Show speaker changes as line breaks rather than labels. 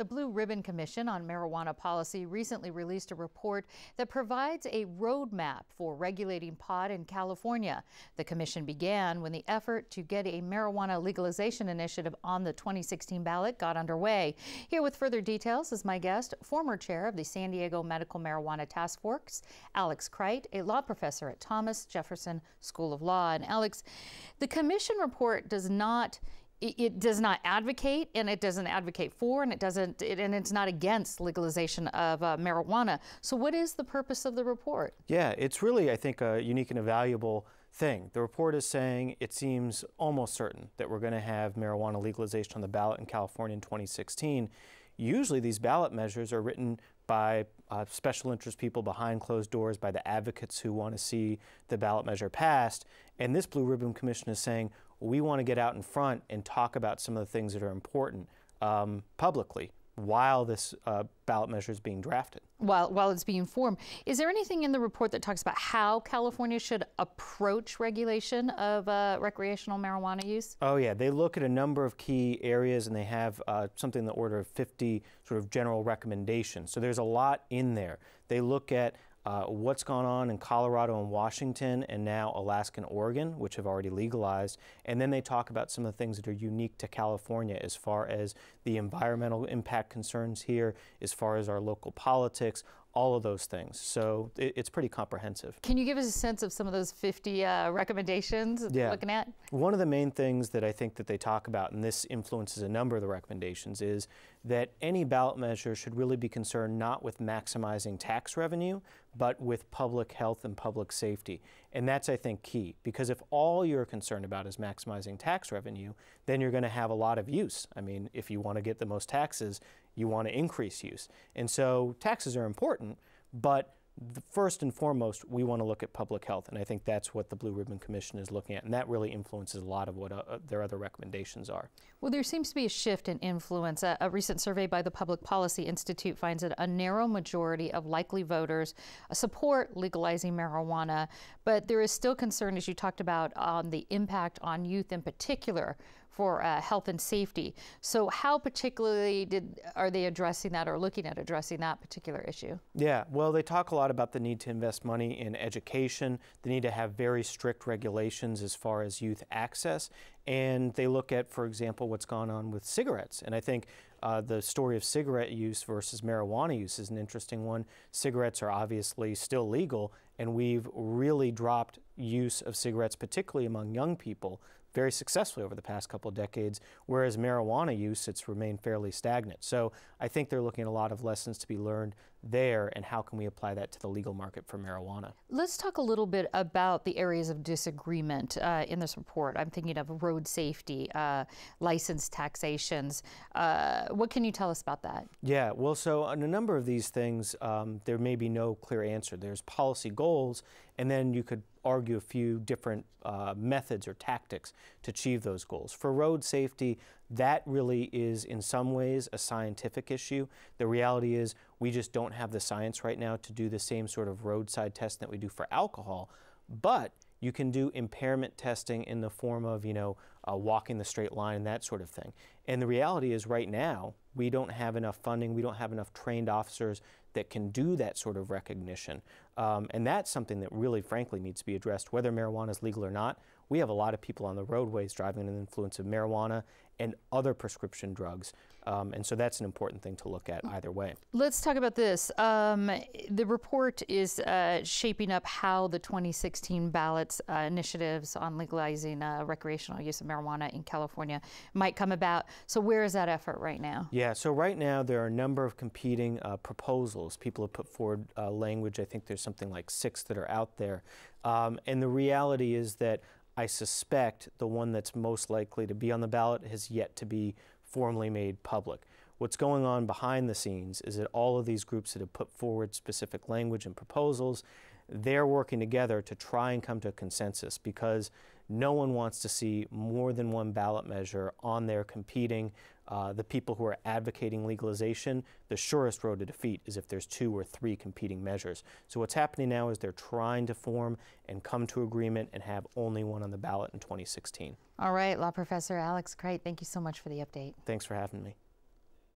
The Blue Ribbon Commission on Marijuana Policy recently released a report that provides a roadmap for regulating pot in California. The commission began when the effort to get a marijuana legalization initiative on the 2016 ballot got underway. Here with further details is my guest, former chair of the San Diego Medical Marijuana Task Force, Alex Kreit, a law professor at Thomas Jefferson School of Law. And Alex, the commission report does not advocate, and it doesn't advocate for, and it's not against legalization of marijuana. So what is the purpose of the report? Yeah,
it's really, I think, a unique and a valuable thing. The report is saying it seems almost certain that we're going to have marijuana legalization on the ballot in California in 2016. Usually these ballot measures are written by special interest people behind closed doors, by the advocates who want to see the ballot measure passed. And this Blue Ribbon Commission is saying, we want to get out in front and talk about some of the things that are important publicly while this ballot measure is being drafted.
While it's being formed. Is there anything in the report that talks about how California should approach regulation of recreational marijuana use?
Oh yeah, they look at a number of key areas, and they have something in the order of 50 sort of general recommendations. So there's a lot in there. They look at what's gone on in Colorado and Washington, and now Alaska and Oregon, which have already legalized. And then they talk about some of the things that are unique to California as far as the environmental impact concerns here, as far as our local politics, all of those things. So it's pretty comprehensive.
Can you give us a sense of some of those 50 recommendations that you're looking at?
One of the main things that I think that they talk about, and this influences a number of the recommendations, is that any ballot measure should really be concerned not with maximizing tax revenue, but with public health and public safety. And that's, I think, key, because if all you're concerned about is maximizing tax revenue, then you're going to have a lot of use. I mean, if you want to get the most taxes, you want to increase use. And so taxes are important, but first and foremost, we want to look at public health, and I think that's what the Blue Ribbon Commission is looking at, and that really influences a lot of what their other recommendations are.
Well, there seems to be a shift in influence. A recent survey by the Public Policy Institute finds that a narrow majority of likely voters support legalizing marijuana, but there is still concern, as you talked about, on the impact on youth in particular for health and safety. So how particularly are they addressing that, or looking at addressing that particular issue?
Yeah, well, they talk a lot about the need to invest money in education, the need to have very strict regulations as far as youth access, and they look at, for example, what's gone on with cigarettes. And I think the story of cigarette use versus marijuana use is an interesting one. Cigarettes are obviously still legal, and we've really dropped use of cigarettes, particularly among young people, very successfully over the past couple of decades, whereas marijuana use, it's remained fairly stagnant. So I think they're looking at a lot of lessons to be learned there, and how can we apply that to the legal market for marijuana.
Let's talk a little bit about the areas of disagreement in this report. I'm thinking of road safety, license taxations. What can you tell us about that?
Yeah, well, so on a number of these things, there may be no clear answer. There's policy goals, and then you could argue a few different methods or tactics to achieve those goals. For road safety, that really is in some ways a scientific issue. The reality is we just don't have the science right now to do the same sort of roadside testing that we do for alcohol, but you can do impairment testing in the form of, walking the straight line and that sort of thing. And the reality is right now, we don't have enough funding, we don't have enough trained officers that can do that sort of recognition. And that's something that really, frankly, needs to be addressed, whether marijuana is legal or not. We have a lot of people on the roadways driving under the influence of marijuana and other prescription drugs. And so that's an important thing to look at either way.
Let's talk about this. The report is shaping up how the 2016 ballots initiatives on legalizing recreational use of marijuana in California might come about. So where is that effort right now?
Yeah, so right now there are a number of competing proposals. People have put forward language. I think there's something like 6 that are out there. And the reality is that I suspect the one that's most likely to be on the ballot has yet to be formally made public. What's going on behind the scenes is that all of these groups that have put forward specific language and proposals, they're working together to try and come to a consensus, because no one wants to see more than one ballot measure on there competing. The people who are advocating legalization, the surest road to defeat is if there's 2 or 3 competing measures. So what's happening now is they're trying to form and come to agreement and have only one on the ballot in 2016.
All right, law professor Alex Kreit, thank you so much for the update.
Thanks for having me.